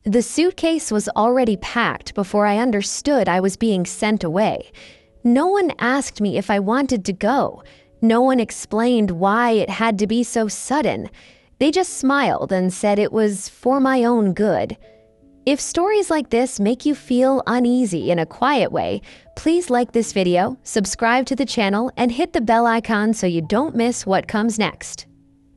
The suitcase was already packed before I understood I was being sent away. No one asked me if I wanted to go. No one explained why it had to be so sudden. They just smiled and said it was for my own good. If stories like this make you feel uneasy in a quiet way, please like this video, subscribe to the channel, and hit the bell icon so you don't miss what comes next.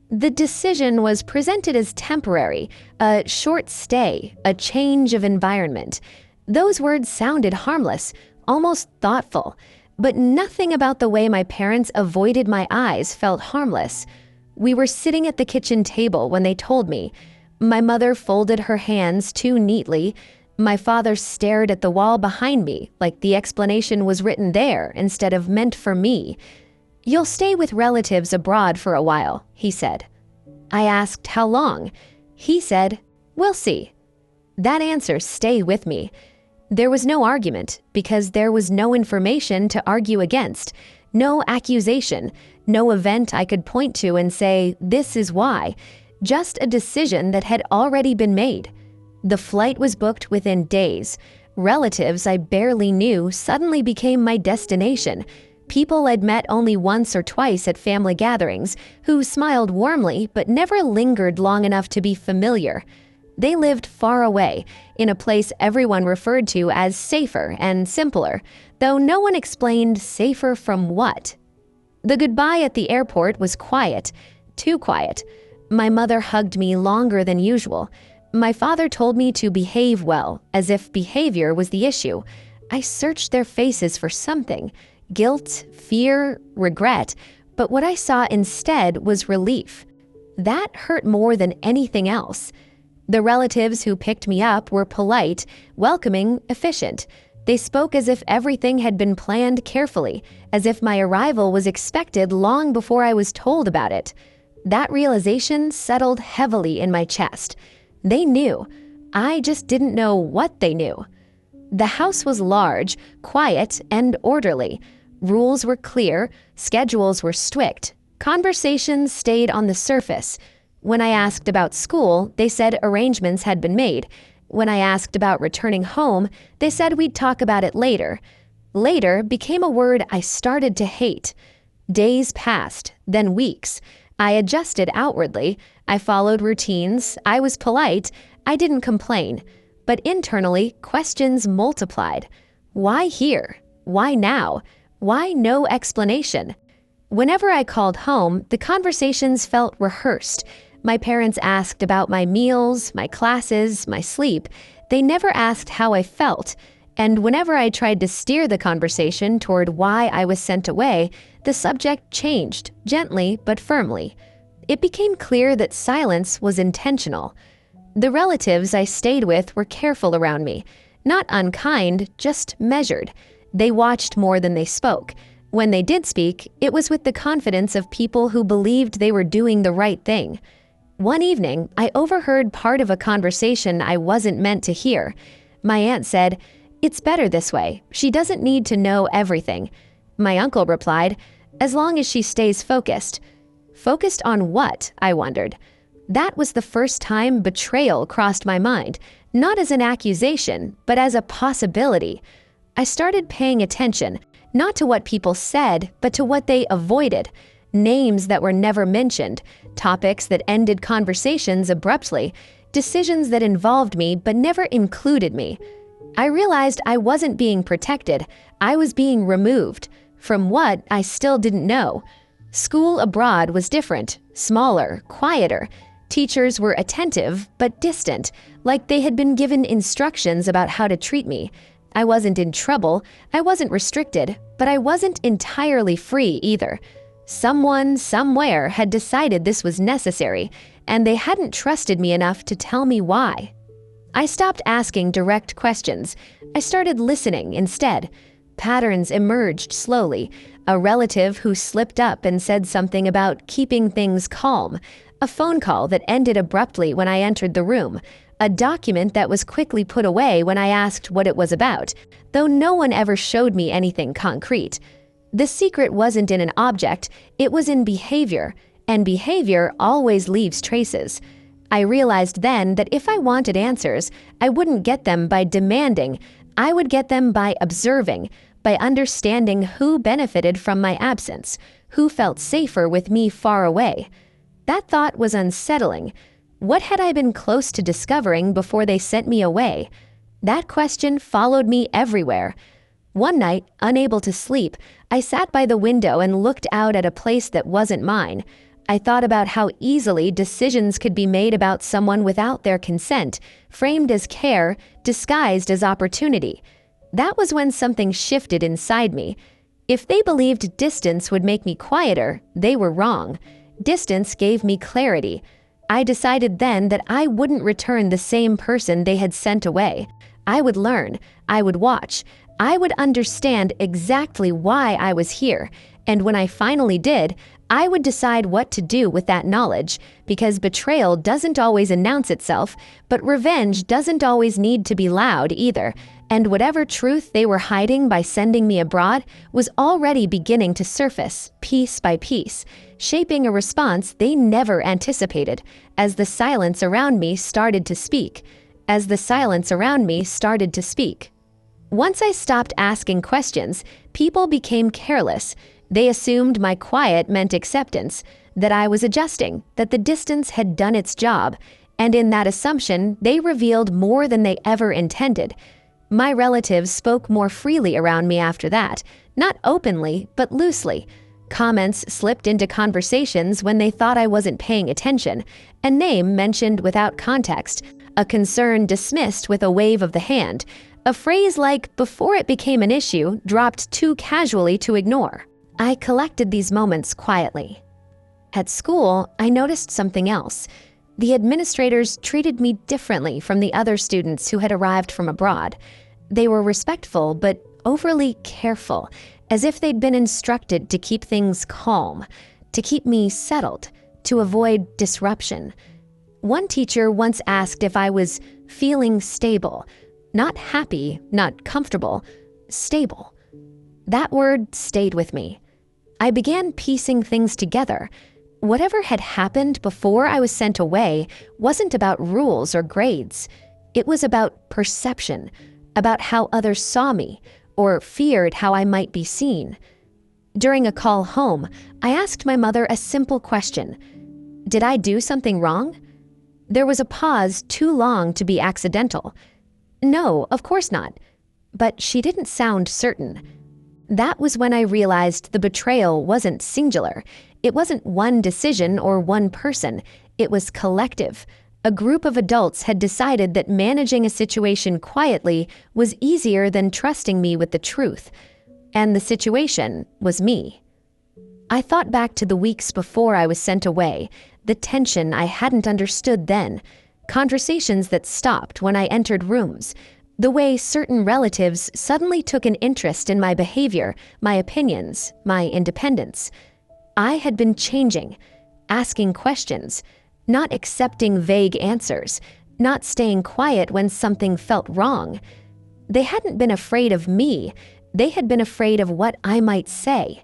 The decision was presented as temporary, a short stay, a change of environment. Those words sounded harmless, almost thoughtful, but nothing about the way my parents avoided my eyes felt harmless. We were sitting at the kitchen table when they told me. My mother folded her hands too neatly. My father stared at the wall behind me like the explanation was written there instead of meant for me. "You'll stay with relatives abroad for a while," he said. I asked how long. He said, "We'll see." That answer stayed with me. There was no argument because there was no information to argue against, no accusation, no event I could point to and say, "This is why," just a decision that had already been made. The flight was booked within days. Relatives I barely knew suddenly became my destination. People I'd met only once or twice at family gatherings, who smiled warmly but never lingered long enough to be familiar. They lived far away, in a place everyone referred to as safer and simpler, though no one explained safer from what. The goodbye at the airport was quiet, too quiet. My mother hugged me longer than usual. My father told me to behave well, as if behavior was the issue. I searched their faces for something. Guilt, fear, regret, but what I saw instead was relief. That hurt more than anything else. The relatives who picked me up were polite, welcoming, efficient. They spoke as if everything had been planned carefully, as if my arrival was expected long before I was told about it. That realization settled heavily in my chest. They knew. I just didn't know what they knew. The house was large, quiet, and orderly. Rules were clear, schedules were strict. Conversations stayed on the surface. When I asked about school, they said arrangements had been made. When I asked about returning home, they said we'd talk about it later. Later became a word I started to hate. Days passed, then weeks. I adjusted outwardly. I followed routines. I was polite. I didn't complain. But internally, questions multiplied. Why here? Why now? Why no explanation? Whenever I called home, the conversations felt rehearsed. My parents asked about my meals, my classes, my sleep. They never asked how I felt. And whenever I tried to steer the conversation toward why I was sent away, the subject changed, gently but firmly. It became clear that silence was intentional. The relatives I stayed with were careful around me. Not unkind, just measured. They watched more than they spoke. When they did speak, it was with the confidence of people who believed they were doing the right thing. One evening, I overheard part of a conversation I wasn't meant to hear. My aunt said, "It's better this way. She doesn't need to know everything." My uncle replied, "As long as she stays focused." Focused on what? I wondered. That was the first time betrayal crossed my mind, not as an accusation, but as a possibility. I started paying attention, not to what people said, but to what they avoided. Names that were never mentioned, topics that ended conversations abruptly, decisions that involved me but never included me. I realized I wasn't being protected, I was being removed. From what, I still didn't know. School abroad was different, smaller, quieter. Teachers were attentive, but distant, like they had been given instructions about how to treat me. I wasn't in trouble, I wasn't restricted, but I wasn't entirely free either. Someone, somewhere, had decided this was necessary, and they hadn't trusted me enough to tell me why. I stopped asking direct questions. I started listening instead. Patterns emerged slowly. A relative who slipped up and said something about keeping things calm. A phone call that ended abruptly when I entered the room. A document that was quickly put away when I asked what it was about, though no one ever showed me anything concrete. The secret wasn't in an object, it was in behavior, and behavior always leaves traces. I realized then that if I wanted answers, I wouldn't get them by demanding, I would get them by observing, by understanding who benefited from my absence, who felt safer with me far away. That thought was unsettling. What had I been close to discovering before they sent me away? That question followed me everywhere. One night, unable to sleep, I sat by the window and looked out at a place that wasn't mine. I thought about how easily decisions could be made about someone without their consent, framed as care, disguised as opportunity. That was when something shifted inside me. If they believed distance would make me quieter, they were wrong. Distance gave me clarity. I decided then that I wouldn't return the same person they had sent away. I would learn. I would watch. I would understand exactly why I was here, and when I finally did, I would decide what to do with that knowledge, because betrayal doesn't always announce itself, but revenge doesn't always need to be loud either, and whatever truth they were hiding by sending me abroad was already beginning to surface, piece by piece, shaping a response they never anticipated, as the silence around me started to speak. Once I stopped asking questions, people became careless. They assumed my quiet meant acceptance, that I was adjusting, that the distance had done its job, and in that assumption, they revealed more than they ever intended. My relatives spoke more freely around me after that, not openly, but loosely. Comments slipped into conversations when they thought I wasn't paying attention, a name mentioned without context, a concern dismissed with a wave of the hand, a phrase like, before it became an issue, dropped too casually to ignore. I collected these moments quietly. At school, I noticed something else. The administrators treated me differently from the other students who had arrived from abroad. They were respectful but overly careful, as if they'd been instructed to keep things calm, to keep me settled, to avoid disruption. One teacher once asked if I was feeling stable. Not happy, not comfortable, stable. That word stayed with me. I began piecing things together. Whatever had happened before I was sent away wasn't about rules or grades. It was about perception, about how others saw me, or feared how I might be seen. During a call home, I asked my mother a simple question. Did I do something wrong? There was a pause too long to be accidental. No, of course not. But she didn't sound certain. That was when I realized the betrayal wasn't singular. It wasn't one decision or one person. It was collective. A group of adults had decided that managing a situation quietly was easier than trusting me with the truth. And the situation was me. I thought back to the weeks before I was sent away, the tension I hadn't understood then, conversations that stopped when I entered rooms, the way certain relatives suddenly took an interest in my behavior, my opinions, my independence. I had been changing, asking questions, not accepting vague answers, not staying quiet when something felt wrong. They hadn't been afraid of me, they had been afraid of what I might say.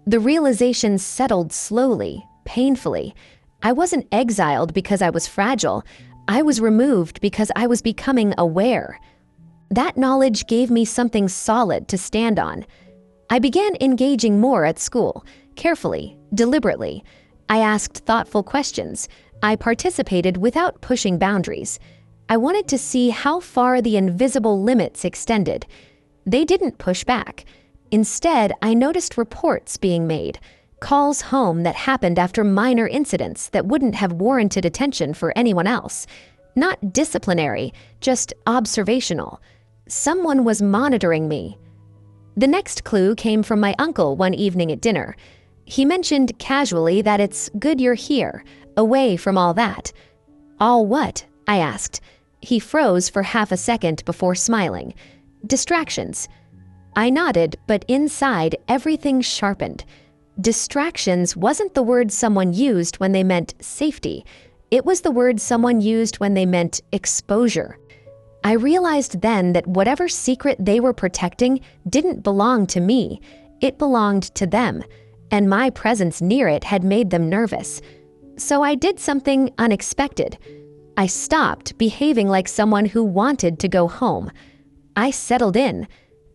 The realization settled slowly, painfully. I wasn't exiled because I was fragile. I was removed because I was becoming aware. That knowledge gave me something solid to stand on. I began engaging more at school, carefully, deliberately. I asked thoughtful questions. I participated without pushing boundaries. I wanted to see how far the invisible limits extended. They didn't push back. Instead, I noticed reports being made, calls home that happened after minor incidents that wouldn't have warranted attention for anyone else. Not disciplinary, just observational. Someone was monitoring me. The next clue came from my uncle one evening at dinner. He mentioned casually that it's good you're here, away from all that. All what? I asked. He froze for half a second before smiling. Distractions. I nodded, but inside everything sharpened. Distractions wasn't the word someone used when they meant safety. It was the word someone used when they meant exposure. I realized then that whatever secret they were protecting didn't belong to me. It belonged to them, and my presence near it had made them nervous. So I did something unexpected. I stopped behaving like someone who wanted to go home. I settled in.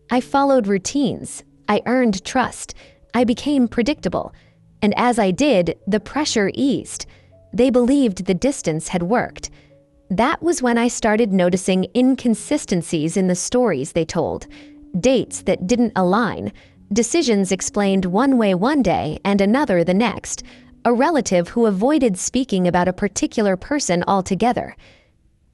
I followed routines. I earned trust. I became predictable. And as I did, the pressure eased. They believed the distance had worked. That was when I started noticing inconsistencies in the stories they told, dates that didn't align, decisions explained one way one day and another the next, a relative who avoided speaking about a particular person altogether.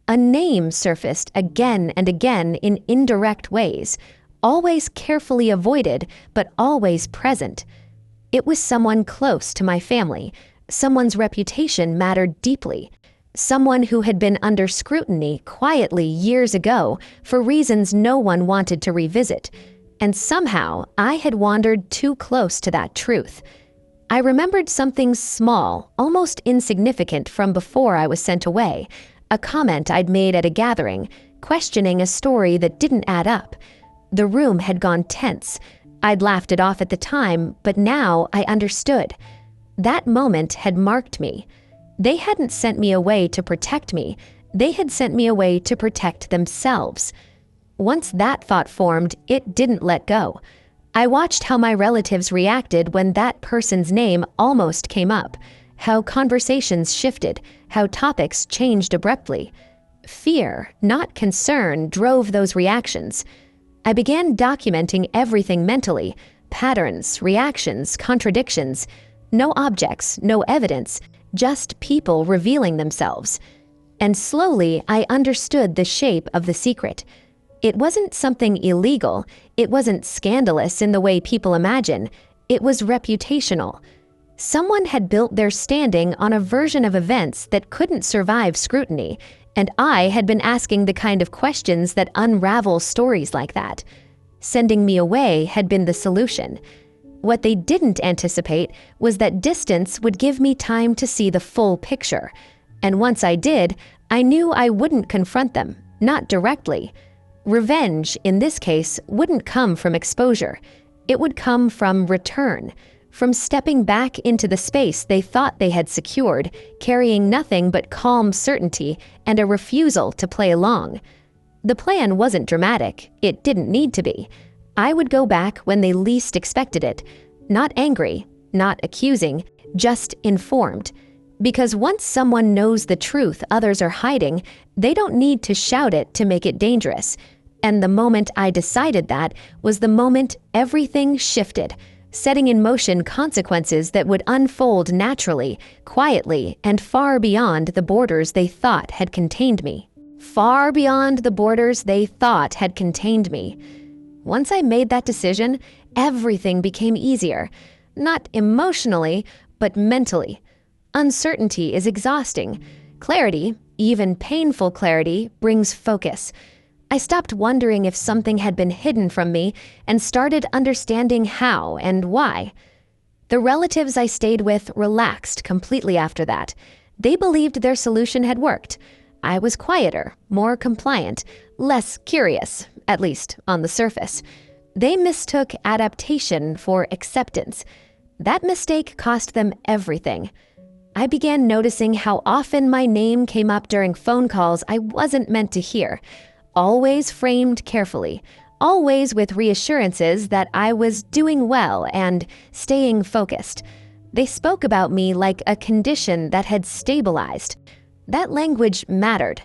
A name surfaced again and again in indirect ways, always carefully avoided, but always present. It was someone close to my family, someone's reputation mattered deeply, someone who had been under scrutiny quietly years ago for reasons no one wanted to revisit, and somehow I had wandered too close to that truth. I remembered something small, almost insignificant from before I was sent away, a comment I'd made at a gathering, questioning a story that didn't add up. The room had gone tense. I'd laughed it off at the time, but now I understood. That moment had marked me. They hadn't sent me away to protect me. They had sent me away to protect themselves. Once that thought formed, it didn't let go. I watched how my relatives reacted when that person's name almost came up, how conversations shifted, how topics changed abruptly. Fear, not concern, drove those reactions. I began documenting everything mentally, patterns, reactions, contradictions. No objects, no evidence, just people revealing themselves. And slowly, I understood the shape of the secret. It wasn't something illegal. It wasn't scandalous in the way people imagine. It was reputational. Someone had built their standing on a version of events that couldn't survive scrutiny, and I had been asking the kind of questions that unravel stories like that. Sending me away had been the solution. What they didn't anticipate was that distance would give me time to see the full picture. And once I did, I knew I wouldn't confront them, not directly. Revenge, in this case, wouldn't come from exposure. It would come from return, from stepping back into the space they thought they had secured, carrying nothing but calm certainty and a refusal to play along. The plan wasn't dramatic. It didn't need to be. I would go back when they least expected it, not angry, not accusing, just informed. Because once someone knows the truth others are hiding, they don't need to shout it to make it dangerous. And the moment I decided that was the moment everything shifted, setting in motion consequences that would unfold naturally, quietly, and far beyond the borders they thought had contained me. Far beyond the borders they thought had contained me. Once I made that decision, everything became easier. Not emotionally, but mentally. Uncertainty is exhausting. Clarity, even painful clarity, brings focus. I stopped wondering if something had been hidden from me and started understanding how and why. The relatives I stayed with relaxed completely after that. They believed their solution had worked. I was quieter, more compliant, less curious, at least on the surface. They mistook adaptation for acceptance. That mistake cost them everything. I began noticing how often my name came up during phone calls I wasn't meant to hear, always framed carefully, always with reassurances that I was doing well and staying focused. They spoke about me like a condition that had stabilized. That language mattered.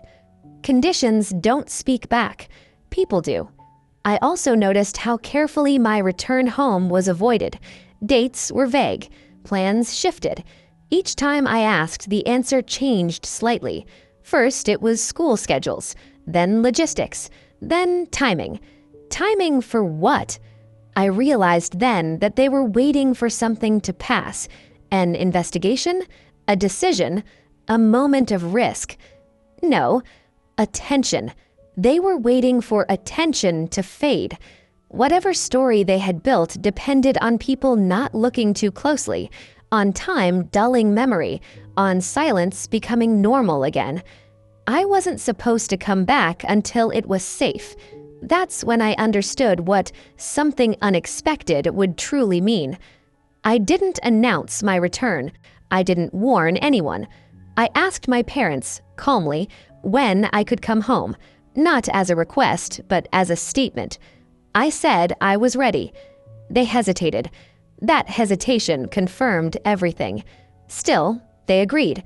Conditions don't speak back. People do. I also noticed how carefully my return home was avoided. Dates were vague. Plans shifted. Each time I asked, the answer changed slightly. First, it was school schedules, then logistics, then timing. Timing for what? I realized then that they were waiting for something to pass. An investigation? A decision? A moment of risk? No, attention. They were waiting for attention to fade. Whatever story they had built depended on people not looking too closely, on time dulling memory, on silence becoming normal again. I wasn't supposed to come back until it was safe. That's when I understood what something unexpected would truly mean. I didn't announce my return. I didn't warn anyone. I asked my parents, calmly, when I could come home, not as a request, but as a statement. I said I was ready. They hesitated. That hesitation confirmed everything. Still, they agreed.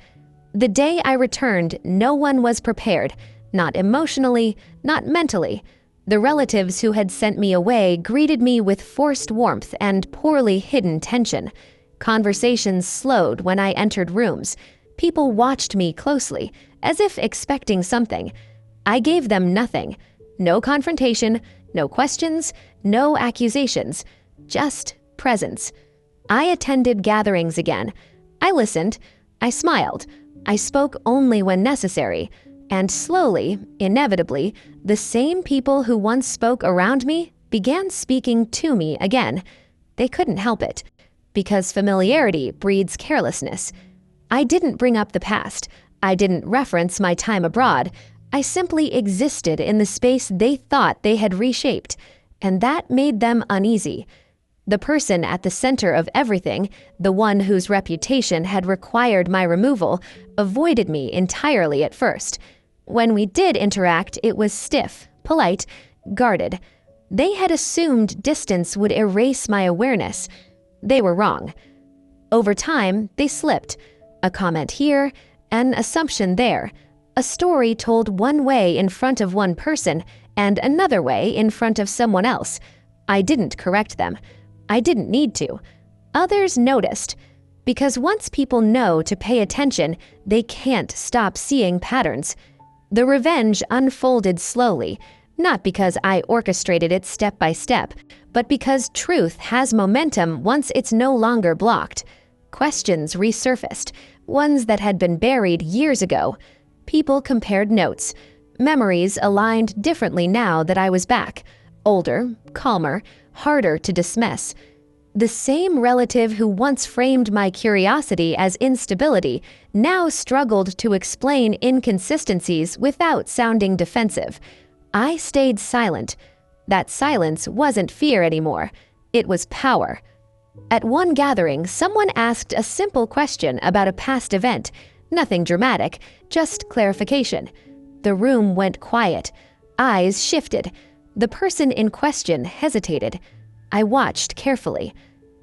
The day I returned, no one was prepared, not emotionally, not mentally. The relatives who had sent me away greeted me with forced warmth and poorly hidden tension. Conversations slowed when I entered rooms. People watched me closely, as if expecting something. I gave them nothing. No confrontation, no questions, no accusations. Just presence. I attended gatherings again. I listened. I smiled. I spoke only when necessary. And slowly, inevitably, the same people who once spoke around me began speaking to me again. They couldn't help it, because familiarity breeds carelessness. I didn't bring up the past. I didn't reference my time abroad. I simply existed in the space they thought they had reshaped, and that made them uneasy. The person at the center of everything, the one whose reputation had required my removal, avoided me entirely at first. When we did interact, it was stiff, polite, guarded. They had assumed distance would erase my awareness. They were wrong. Over time, they slipped. A comment here, an assumption there. A story told one way in front of one person and another way in front of someone else. I didn't correct them. I didn't need to. Others noticed. Because once people know to pay attention, they can't stop seeing patterns. The revenge unfolded slowly, not because I orchestrated it step by step, but because truth has momentum once it's no longer blocked. Questions resurfaced, ones that had been buried years ago. People compared notes. Memories aligned differently now that I was back. Older, calmer, harder to dismiss. The same relative who once framed my curiosity as instability now struggled to explain inconsistencies without sounding defensive. I stayed silent. That silence wasn't fear anymore. It was power. At one gathering, someone asked a simple question about a past event. Nothing dramatic, just clarification. The room went quiet. Eyes shifted. The person in question hesitated. I watched carefully.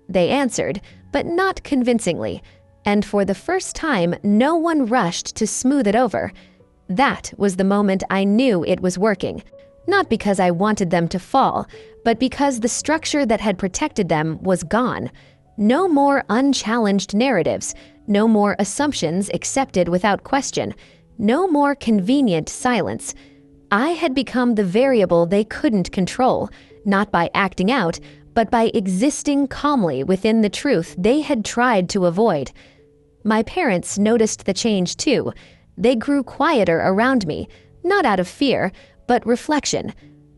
They answered, but not convincingly, and for the first time, no one rushed to smooth it over. That was the moment I knew it was working, not because I wanted them to fall, but because the structure that had protected them was gone. No more unchallenged narratives, no more assumptions accepted without question, no more convenient silence. I had become the variable they couldn't control, not by acting out, but by existing calmly within the truth they had tried to avoid. My parents noticed the change too. They grew quieter around me, not out of fear, but reflection.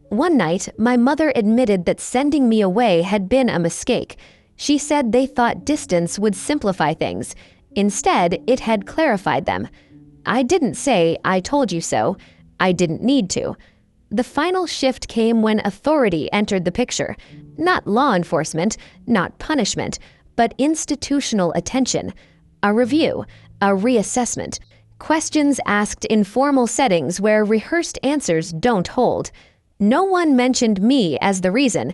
One night, my mother admitted that sending me away had been a mistake. She said they thought distance would simplify things. Instead, it had clarified them. I didn't say, "I told you so." I didn't need to. The final shift came when authority entered the picture. Not law enforcement, not punishment, but institutional attention. A review, a reassessment. Questions asked in formal settings where rehearsed answers don't hold. No one mentioned me as the reason,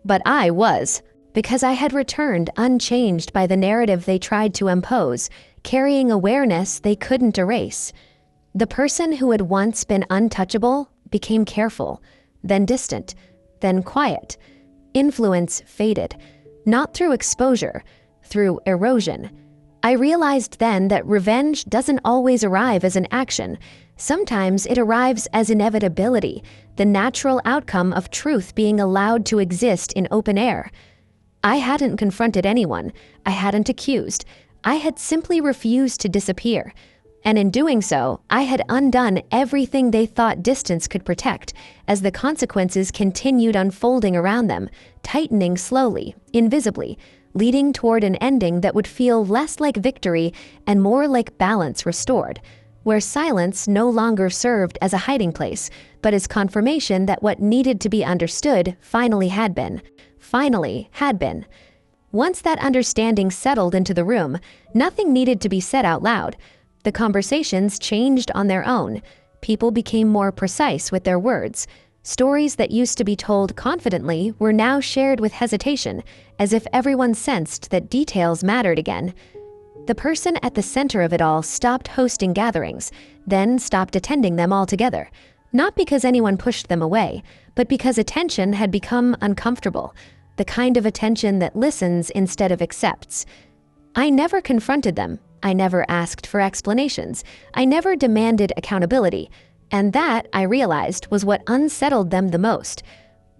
but I was, because I had returned unchanged by the narrative they tried to impose, carrying awareness they couldn't erase. The person who had once been untouchable became careful, then distant, then quiet. Influence faded, not through exposure, through erosion. I realized then that revenge doesn't always arrive as an action. Sometimes it arrives as inevitability, the natural outcome of truth being allowed to exist in open air. I hadn't confronted anyone. I hadn't accused. I had simply refused to disappear. And in doing so, I had undone everything they thought distance could protect, as the consequences continued unfolding around them, tightening slowly, invisibly, leading toward an ending that would feel less like victory and more like balance restored, where silence no longer served as a hiding place, but as confirmation that what needed to be understood finally had been. Once that understanding settled into the room, nothing needed to be said out loud. The conversations changed on their own. People became more precise with their words. Stories that used to be told confidently were now shared with hesitation, as if everyone sensed that details mattered again. The person at the center of it all stopped hosting gatherings, then stopped attending them altogether. Not because anyone pushed them away, but because attention had become uncomfortable, the kind of attention that listens instead of accepts. I never confronted them. I never asked for explanations. I never demanded accountability. And that, I realized, was what unsettled them the most.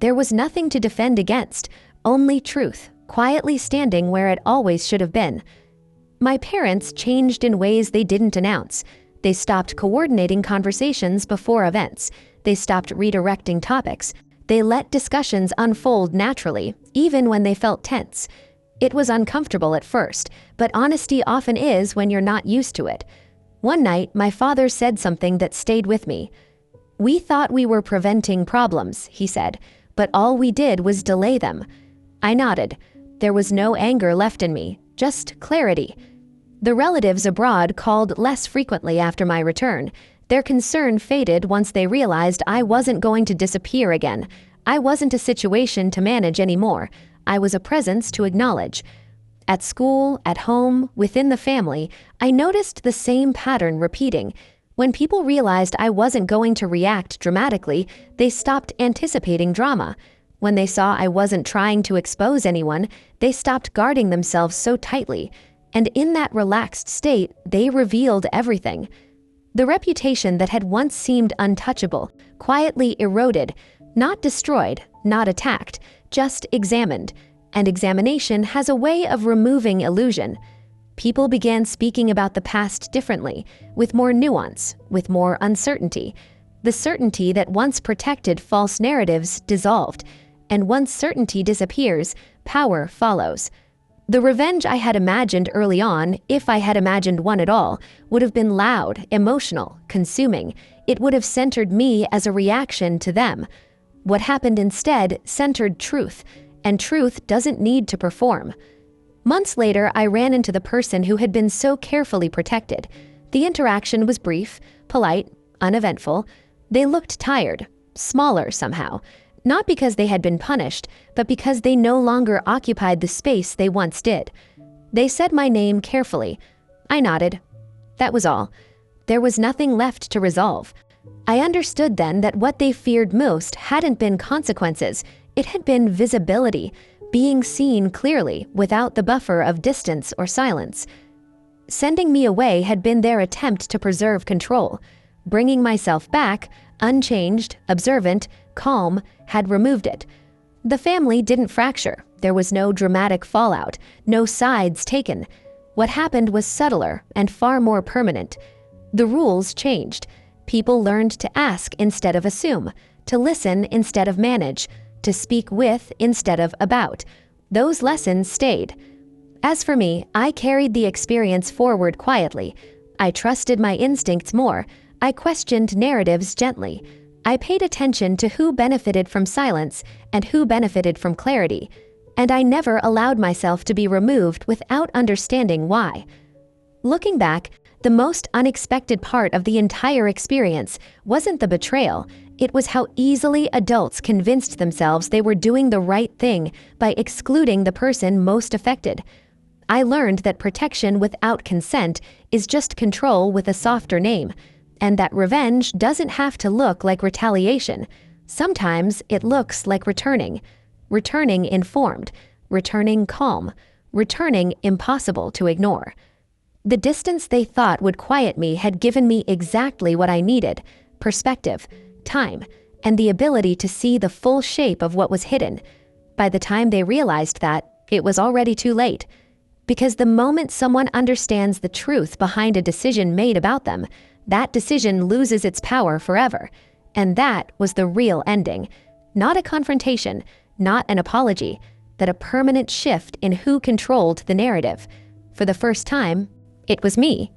There was nothing to defend against, only truth, quietly standing where it always should have been. My parents changed in ways they didn't announce. They stopped coordinating conversations before events. They stopped redirecting topics. They let discussions unfold naturally, even when they felt tense. It was uncomfortable at first, but honesty often is when you're not used to it. One night, my father said something that stayed with me. "We thought we were preventing problems," he said, "but all we did was delay them." I nodded. There was no anger left in me, just clarity. The relatives abroad called less frequently after my return. Their concern faded once they realized I wasn't going to disappear again. I wasn't a situation to manage anymore. I was a presence to acknowledge. At school, at home, within the family, I noticed the same pattern repeating. When people realized I wasn't going to react dramatically, they stopped anticipating drama. When they saw I wasn't trying to expose anyone, they stopped guarding themselves so tightly. And in that relaxed state, they revealed everything. The reputation that had once seemed untouchable quietly eroded, not destroyed, not attacked, just examined. And examination has a way of removing illusion. People began speaking about the past differently, with more nuance, with more uncertainty. The certainty that once protected false narratives dissolved, and once certainty disappears, power follows. The revenge I had imagined early on, if I had imagined one at all, would have been loud, emotional, consuming. It would have centered me as a reaction to them. What happened instead centered truth, and truth doesn't need to perform. Months later, I ran into the person who had been so carefully protected. The interaction was brief, polite, uneventful. They looked tired, smaller somehow. Not because they had been punished, but because they no longer occupied the space they once did. They said my name carefully. I nodded. That was all. There was nothing left to resolve. I understood then that what they feared most hadn't been consequences. It had been visibility, being seen clearly without the buffer of distance or silence. Sending me away had been their attempt to preserve control. Bringing myself back, unchanged, observant, calm, had removed it. The family didn't fracture. There was no dramatic fallout, no sides taken. What happened was subtler and far more permanent. The rules changed. People learned to ask instead of assume, to listen instead of manage, to speak with instead of about. Those lessons stayed. As for me, I carried the experience forward quietly. I trusted my instincts more. I questioned narratives gently. I paid attention to who benefited from silence and who benefited from clarity. And I never allowed myself to be removed without understanding why. Looking back, the most unexpected part of the entire experience wasn't the betrayal. It was how easily adults convinced themselves they were doing the right thing by excluding the person most affected. I learned that protection without consent is just control with a softer name, and that revenge doesn't have to look like retaliation. Sometimes it looks like returning informed, returning calm, returning impossible to ignore. The distance they thought would quiet me had given me exactly what I needed: perspective, time, and the ability to see the full shape of what was hidden. By the time they realized that, it was already too late. Because the moment someone understands the truth behind a decision made about them, that decision loses its power forever. And that was the real ending. Not a confrontation, not an apology, but a permanent shift in who controlled the narrative. For the first time, it was me.